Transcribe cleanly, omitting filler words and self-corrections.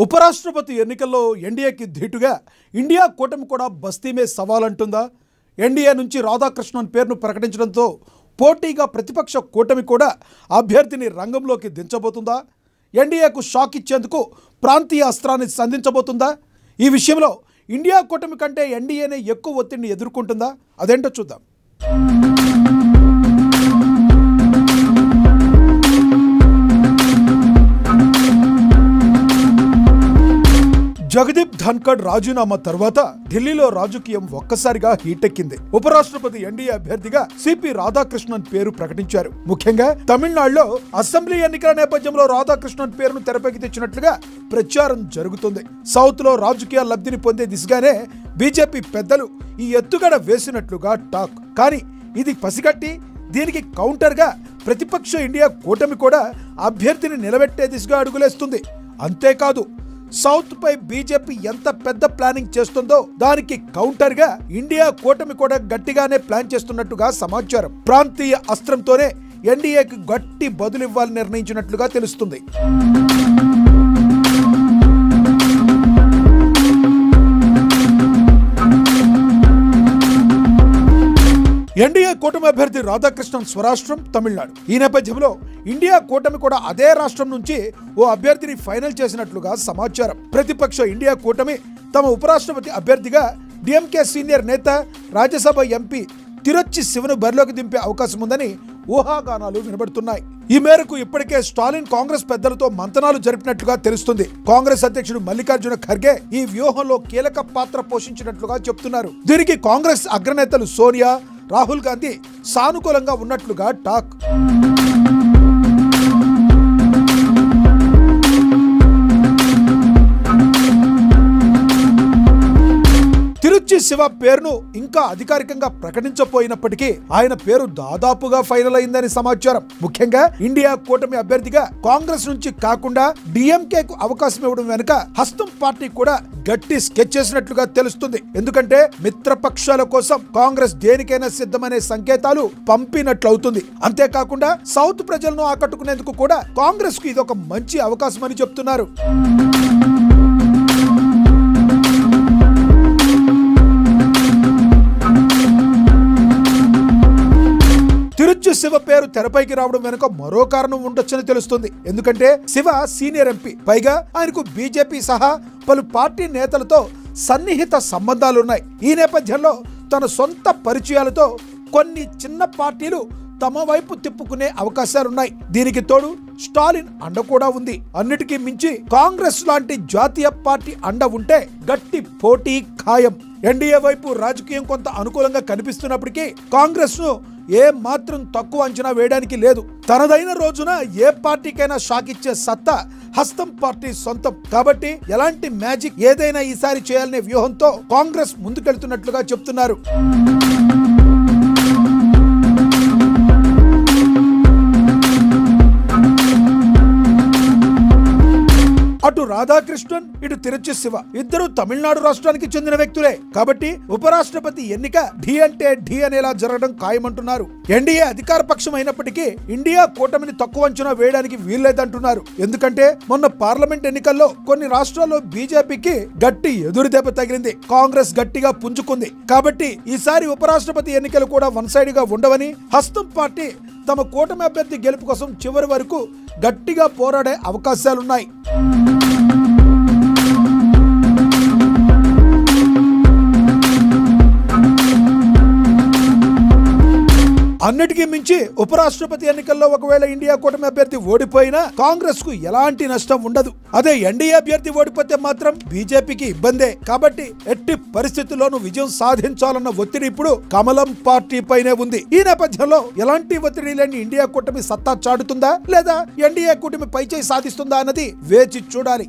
ఉపరాష్ట్రపతి ఎన్నికల్లో ఎన్డీఏకి ధీటుగా ఇండియా కూటమి కూడా బస్తీమే సవాల్ అంటుందా? ఎన్డీఏ నుంచి రాధాకృష్ణన్ పేరును ప్రకటించడంతో పోటీగా ప్రతిపక్ష కూటమి కూడా అభ్యర్థిని రంగంలోకి దించబోతుందా? ఎన్డీఏకు షాక్ ఇచ్చేందుకు ప్రాంతీయ అస్త్రాన్ని సంధించబోతుందా? ఈ విషయంలో ఇండియా కూటమి కంటే ఎన్డీఏనే ఎక్కువ ఒత్తిడిని ఎదుర్కొంటుందా? అదేంటో చూద్దాం. జగదీప్ ధన్కడ్ రాజీనామా తర్వాత ఢిల్లీలో రాజకీయం ఒక్కసారిగా హీటెక్కింది. ఉపరాష్ట్రపతి ఎన్డీఏ అభ్యర్థిగా సిపి రాధాకృష్ణన్ పేరు ప్రకటించారు. ముఖ్యంగా తమిళనాడులో అసెంబ్లీ ఎన్నికల నేపథ్యంలో రాధాకృష్ణన్ పేరును తెరపైకి తెచ్చినట్లుగా ప్రచారం జరుగుతుంది. సౌత్ లో రాజకీయ లబ్ధిని పొందే దిశగానే బీజేపీ పెద్దలు ఈ ఎత్తుగడ వేసినట్లుగా టాక్. కానీ ఇది పసిగట్టి దీనికి కౌంటర్గా ప్రతిపక్ష ఇండియా కూటమి కూడా అభ్యర్థిని నిలబెట్టే దిశగా అడుగులేస్తుంది. అంతేకాదు, సౌత్ పై బీజేపీ ఎంత పెద్ద ప్లానింగ్ చేస్తుందో దానికి కౌంటర్ గా ఇండియా కూటమి కూడా గట్టిగానే ప్లాన్ చేస్తున్నట్టుగా సమాచారం. ప్రాంతీయ అస్త్రంతోనే ఎన్డీఏకి గట్టి బదులివ్వాలని నిర్ణయించినట్లుగా తెలుస్తుంది. ఎన్డీఏ కూటమి అభ్యర్థి రాధాకృష్ణన్ స్వరాష్ట్రం తమిళనాడు. ఈ నేపథ్యంలో ఇండియా కూటమి కూడా అదే రాష్ట్రం నుంచి ఓ అభ్యర్థిని ఫైనల్ చేసినట్లుగా సమాచారం. ప్రతిపక్ష ఇండియా కూటమి తమ ఉపరాష్ట్రపతి అభ్యర్థిగా డిఎంకే సీనియర్ నేత రాజ్యసభ ఎంపీ తిరుచి శివను బరిలోకి దింపే అవకాశం ఉందని ఊహాగానాలు వినబడుతున్నాయి. ఈ మేరకు ఇప్పటికే స్టాలిన్ కాంగ్రెస్ పెద్దలతో మంతనాలు జరిపినట్లుగా తెలుస్తుంది. కాంగ్రెస్ అధ్యక్షుడు మల్లికార్జున ఖర్గే ఈ వ్యూహంలో కీలక పాత్ర పోషించినట్లుగా చెప్తున్నారు. దీనికి కాంగ్రెస్ అగ్రనేతలు సోనియా, రాహుల్ గాంధీ సానుకూలంగా ఉన్నట్లుగా టాక్. తిరుచి శివ పేరును ఇంకా అధికారికంగా ప్రకటించపోయినప్పటికీ ఆయన పేరు దాదాపుగా ఫైనల్ అయిందని సమాచారం. ముఖ్యంగా ఇండియా కూటమి అభ్యర్థిగా కాంగ్రెస్ నుంచి కాకుండా డిఎంకేకు అవకాశం ఇవ్వడం వెనుక హస్తం పార్టీ కూడా గట్టి స్కెచ్ చేసినట్లుగా తెలుస్తుంది. ఎందుకంటే మిత్రపక్షాల కోసం కాంగ్రెస్ దేనికైనా సిద్ధమనే సంకేతాలు పంపినట్లవుతుంది. అంతేకాకుండా సౌత్ ప్రజలను ఆకట్టుకునేందుకు కూడా కాంగ్రెస్ కు ఇదొక మంచి అవకాశం అని చెప్తున్నారు. తిరుచి శివ పేరు తెరపైకి రావడం వెనుక మరో కారణం ఉండొచ్చని తెలుస్తుంది. ఎందుకంటే శివ సీనియర్ ఎంపీ, పైగా ఆయనకు బీజేపీ సహా పలు పార్టీ నేతలతో సన్నిహిత సంబంధాలున్నాయి. ఈ నేపథ్యంలో తన సొంత పరిచయాలతో కొన్ని చిన్న పార్టీలు తమ వైపు తిప్పుకునే అవకాశాలున్నాయి. దీనికి తోడు స్టాలిన్ అండ కూడా ఉంది. అన్నిటికీ మించి కాంగ్రెస్ లాంటి జాతీయ పార్టీ అండ ఉంటే గట్టి పోటీ ఖాయం. ఎన్డీఏ వైపు రాజకీయం కొంత అనుకూలంగా కనిపిస్తున్నప్పటికీ కాంగ్రెస్ ను ఏ మాత్రం తక్కువ అంచనా వేయడానికి లేదు. తనదైన రోజున ఏ పార్టీకైనా షాక్ ఇచ్చే సత్తా హస్తం పార్టీ సొంతం. కాబట్టి ఎలాంటి మ్యాజిక్ ఏదైనా ఈసారి చేయాలనే వ్యూహంతో కాంగ్రెస్ ముందుకెళ్తున్నట్లుగా చెప్తున్నారు. అటు రాధాకృష్ణన్, ఇటు తిరుచి శివ ఇద్దరు తమిళనాడు రాష్ట్రానికి చెందిన వ్యక్తులే. కాబట్టి ఉపరాష్ట్రపతి ఎన్నిక ఢీ అంటే ఢీ అనేలా జరగడం ఖాయమంటున్నారు. ఎన్డీఏ అధికార పక్షం అయినప్పటికీ ఇండియా కూటమిని తక్కువ అంచనా వేయడానికి వీల్లేదంటున్నారు. ఎందుకంటే మొన్న పార్లమెంట్ ఎన్నికల్లో కొన్ని రాష్ట్రాల్లో బీజేపీకి గట్టి ఎదురు దెబ్బ తగిలింది. కాంగ్రెస్ గట్టిగా పుంజుకుంది. కాబట్టి ఈసారి ఉపరాష్ట్రపతి ఎన్నికలు కూడా వన్ సైడ్ గా ఉండవని హస్తం పార్టీ తమ కూటమి అభ్యర్థి గెలుపు కోసం చివరి వరకు గట్టిగా పోరాడే అవకాశాలున్నాయి. అన్నిటికీ మించి ఉపరాష్ట్రపతి ఎన్నికల్లో ఒకవేళ ఇండియా కూటమి అభ్యర్థి ఓడిపోయినా కాంగ్రెస్ కు ఎలాంటి నష్టం ఉండదు. అదే ఎన్డీఏ అభ్యర్థి ఓడిపోతే మాత్రం బీజేపీకి ఇబ్బందే. కాబట్టి ఎట్టి పరిస్థితుల్లోనూ విజయం సాధించాలన్న ఒత్తిడి ఇప్పుడు కమలం పార్టీ పైనే ఉంది. ఈ నేపథ్యంలో ఎలాంటి ఒత్తిడి లేని ఇండియా కూటమి సత్తా చాటుతుందా లేదా ఎన్డీఏ కూటమి పైచేయి సాధిస్తుందా అన్నది వేచి చూడాలి.